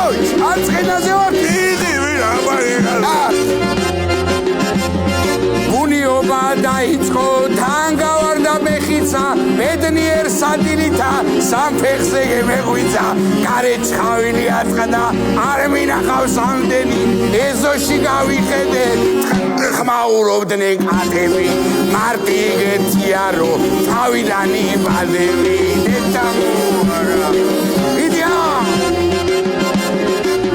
მოიც არც ყენაზე ვარ დიდი ვინ ბუნიობა დაიწყო თან გავარდა მეხიცა ბედნიერ სადილითა სამფეხზე გემეღვიცა გარეთ ჩხავილი აწყდა არ მინახავს ამდენი ეზოში გავიხედე ხმაურობდნენ კატები მარტი იგეთია რომ თავიდან იბადები დედამურა იდია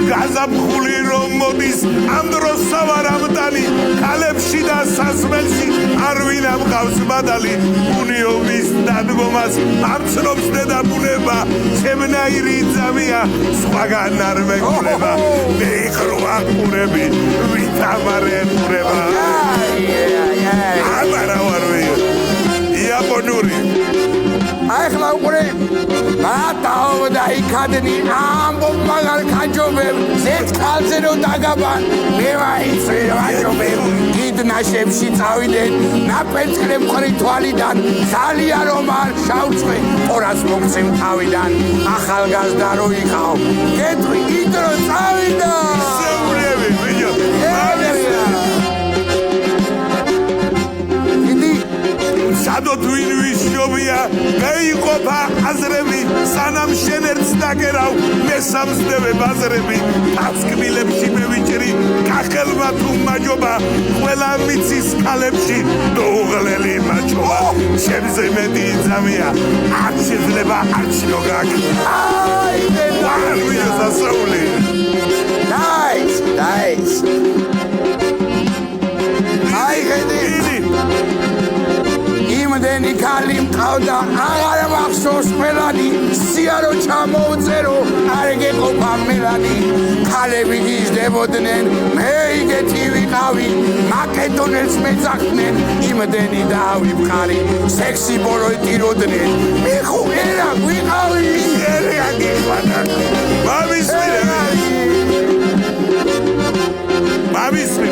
გაზაფხული რომ მოდის ამ დროს სავარამტალი ქალებში და სასმელში არ ვინ ამყავს ბადალი ბუნიობის დადგომას ამცნობს დედაბუნება ჩემნაირი ძამია სხვაგან არ მეკურება მეიხროა ყურები ვითამარე ყურება აბარა ვარ იაპონური ახლა უყურე მათაო დაიქადნი ამბობ მაგარ ქაჯობებ ზეთ ქალზე რომ დაგაბან მე ვაიცი ვაჯობებ გიდნაშებში წავიდეთ ნაპერწკლე მხრი თვალიდან ძალიან რომ არ შავწვე ყორას მოგცემ თავიდან ახალგაზრდა რო იყავ გეტყვი იდრო წავიდა შეურები ვიჯო სადოთ ვინ ვისჯობია გაიყოფა აზრები სანამ შენ ერთს დაგერავ მესამსდევე ბაზრები თაცკბილებში მევიჭრი კახელმა თუ მაჯობა ყველა მიცის ქალებში დოუღლელი მაჯობა ჩემზე მეტი ძამია არ შეიძლება არ შეგაგ ვარ ვიო სასაული nice აი ხედი იმდენი ქალი მყავდა აღარ მახსოვს ყველანი სიარო ჩამოვწერო არ გეყოფა მელანი ქალები გიждდებოდნენ მე იგეთი ვიყავი მაკედონელს მეძახდნენ იმდენი დავიფხარი სექსი ბოლოიტიროდნენ მე ხო ერა ვიყავი ერა გიყვანა მამისმი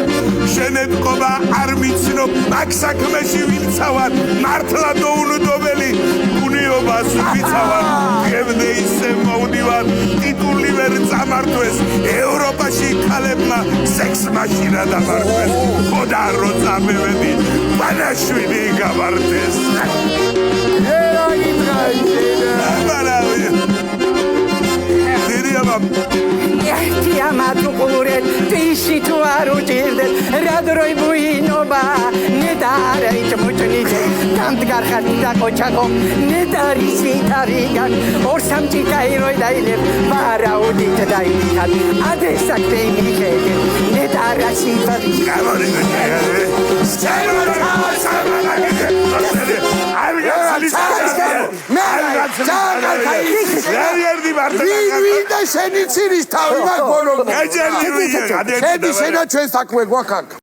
შენეთყობა არ მიცნობ მაგ საქმეში ვინცავარ მართლა დაუნდობელი ბუნიობას ვიცავარ დღემდე ისე მოვდივარ ტიტული ვერ წამართვეს ევროპაში ქალებმა სექს მაშინა დამარხვეს ხოდა რო წამევედი ბანაშვილი გავარდეს ერა გიძღაიძენა Chiamato pure, tisci tu a ruggirde, radro i buinoba, ne dare i mutunite, tant garcata cochaco, ne dari svita rigan, or samtica eroi daile, para udite dailitan, adesso a te mi chiede, ne dare svita ვიდა შენი ცირის თავი მაგ ბოლომდე შედი შენა ჩვენ საქმე გვაქ